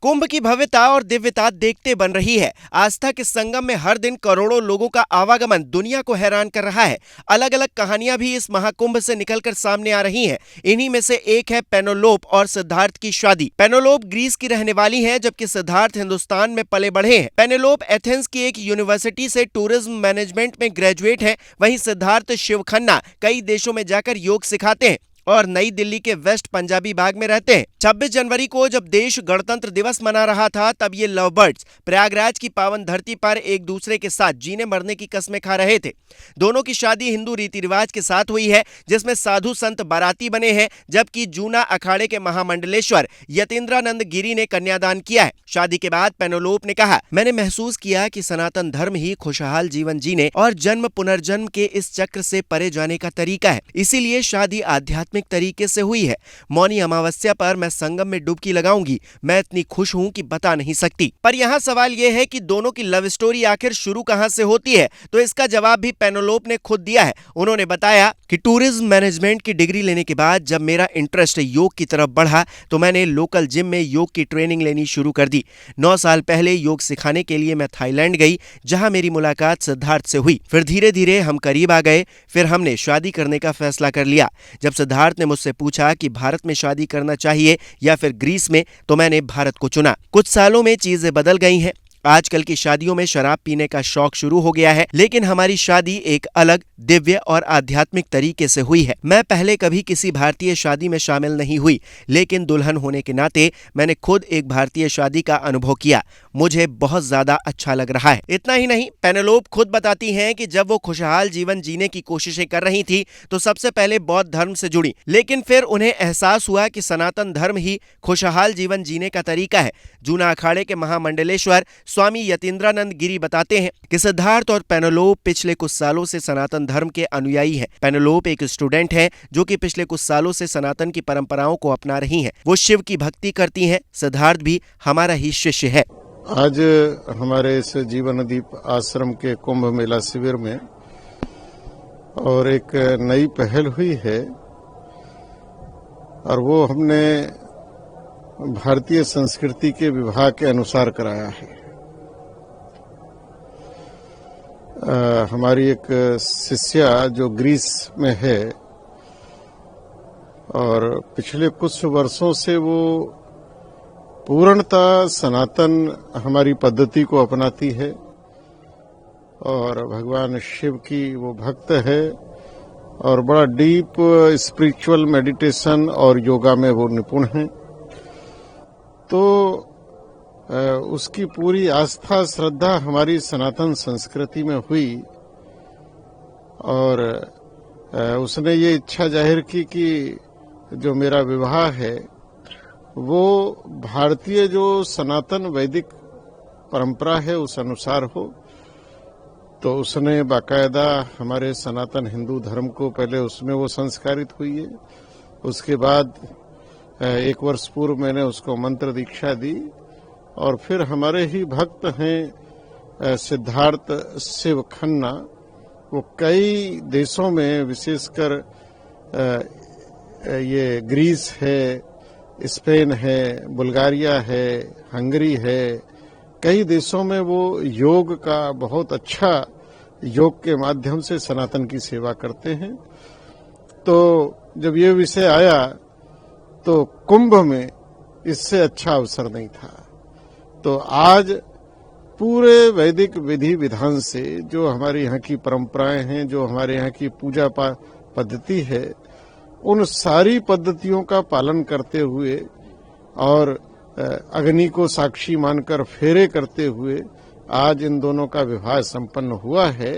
कुंभ की भव्यता और दिव्यता देखते बन रही है। आस्था के संगम में हर दिन करोड़ों लोगों का आवागमन दुनिया को हैरान कर रहा है। अलग अलग कहानियां भी इस महाकुंभ से निकलकर सामने आ रही हैं। इन्हीं में से एक है पेनेलोप और सिद्धार्थ की शादी। पेनेलोप ग्रीस की रहने वाली हैं, जबकि सिद्धार्थ हिंदुस्तान में पले बढ़े हैं। पेनेलोप एथेंस की एक यूनिवर्सिटी से टूरिज्म मैनेजमेंट में ग्रेजुएट है। वहीं सिद्धार्थ शिव खन्ना कई देशों में जाकर योग सिखाते हैं और नई दिल्ली के वेस्ट पंजाबी बाग में रहते हैं। 26 जनवरी को जब देश गणतंत्र दिवस मना रहा था, तब ये लव बर्ड्स प्रयागराज की पावन धरती पर एक दूसरे के साथ जीने मरने की कस्में खा रहे थे। दोनों की शादी हिंदू रीति रिवाज के साथ हुई है, जिसमें साधु संत बाराती बने हैं, जबकि जूना अखाड़े के महामंडलेश्वर यतीन्द्रानंद गिरी ने कन्यादान किया है। शादी के बाद पेनेलोप ने कहा, मैंने महसूस किया कि सनातन धर्म ही खुशहाल जीवन जीने और जन्म पुनर्जन्म के इस चक्र से परे जाने का तरीका है। इसीलिए शादी आध्यात्मिक तरीके से हुई है। मौनी अमावस्या पर मैं संगम में डुबकी लगाऊंगी। मैं इतनी खुश हूं कि बता नहीं सकती। पर यहाँ सवाल यह है कि दोनों की लव स्टोरी आखिर शुरू कहां से होती है, तो इसका जवाब भी पेनेलोप ने खुद दिया है। उन्होंने बताया कि टूरिज्म मैनेजमेंट की डिग्री लेने के बाद जब मेरा इंटरेस्ट योग की तरफ बढ़ा, तो मैंने लोकल जिम में योग की ट्रेनिंग लेनी शुरू कर दी। 9 साल पहले योग सिखाने के लिए मैं थाईलैंड गई, जहां मेरी मुलाकात सिद्धार्थ से हुई। फिर धीरे धीरे हम करीब आ गए। फिर हमने शादी करने का फैसला कर लिया। जब सिद्धार्थ ने मुझसे पूछा कि भारत में शादी करना चाहिए या फिर ग्रीस में, तो मैंने भारत को चुना। कुछ सालों में चीजें बदल गई हैं। आजकल की शादियों में शराब पीने का शौक शुरू हो गया है, लेकिन हमारी शादी एक अलग, दिव्य और आध्यात्मिक तरीके से हुई है। मैं पहले कभी किसी भारतीय शादी में शामिल नहीं हुई, लेकिन दुल्हन होने के नाते मैंने खुद एक भारतीय शादी का अनुभव किया। मुझे बहुत ज्यादा अच्छा लग रहा है। इतना ही नहीं, पेनेलोप खुद बताती हैं कि जब वो खुशहाल जीवन जीने की कोशिशें कर रही थी, तो सबसे पहले बौद्ध धर्म से जुड़ी, लेकिन फिर उन्हें एहसास हुआ कि सनातन धर्म ही खुशहाल जीवन जीने का तरीका है। जूना अखाड़े के महामंडलेश्वर स्वामी यतीन्द्रानंद गिरी बताते हैं कि सिद्धार्थ और पेनेलोप पिछले कुछ सालों से सनातन धर्म के अनुयायी हैं। पेनेलोप एक स्टूडेंट है जो कि पिछले कुछ सालों से सनातन की परंपराओं को अपना रही हैं। वो शिव की भक्ति करती हैं। सिद्धार्थ भी हमारा ही शिष्य है। आज हमारे इस जीवनदीप आश्रम के कुंभ मेला शिविर में और एक नई पहल हुई है, और वो हमने भारतीय संस्कृति के विभाग के अनुसार कराया है। हमारी एक शिष्या जो ग्रीस में है, और पिछले कुछ वर्षों से वो पूर्णतः सनातन हमारी पद्धति को अपनाती है और भगवान शिव की वो भक्त है, और बड़ा डीप स्पिरिचुअल मेडिटेशन और योगा में वो निपुण है। तो उसकी पूरी आस्था श्रद्धा हमारी सनातन संस्कृति में हुई, और उसने ये इच्छा जाहिर की कि जो मेरा विवाह है वो भारतीय जो सनातन वैदिक परंपरा है उस अनुसार हो। तो उसने बाकायदा हमारे सनातन हिंदू धर्म को पहले उसमें वो संस्कारित हुई है। उसके बाद 1 वर्ष पूर्व मैंने उसको मंत्र दीक्षा दी, और फिर हमारे ही भक्त हैं सिद्धार्थ शिव खन्ना। वो कई देशों में, विशेषकर ये ग्रीस है, स्पेन है, बुल्गारिया है, हंगरी है, कई देशों में वो योग का बहुत अच्छा, योग के माध्यम से सनातन की सेवा करते हैं। तो जब ये विषय आया तो कुंभ में इससे अच्छा अवसर नहीं था। तो आज पूरे वैदिक विधि विधान से, जो हमारे यहाँ की परंपराएं हैं, जो हमारे यहाँ की पूजा पद्धति है, उन सारी पद्धतियों का पालन करते हुए और अग्नि को साक्षी मानकर फेरे करते हुए आज इन दोनों का विवाह संपन्न हुआ है।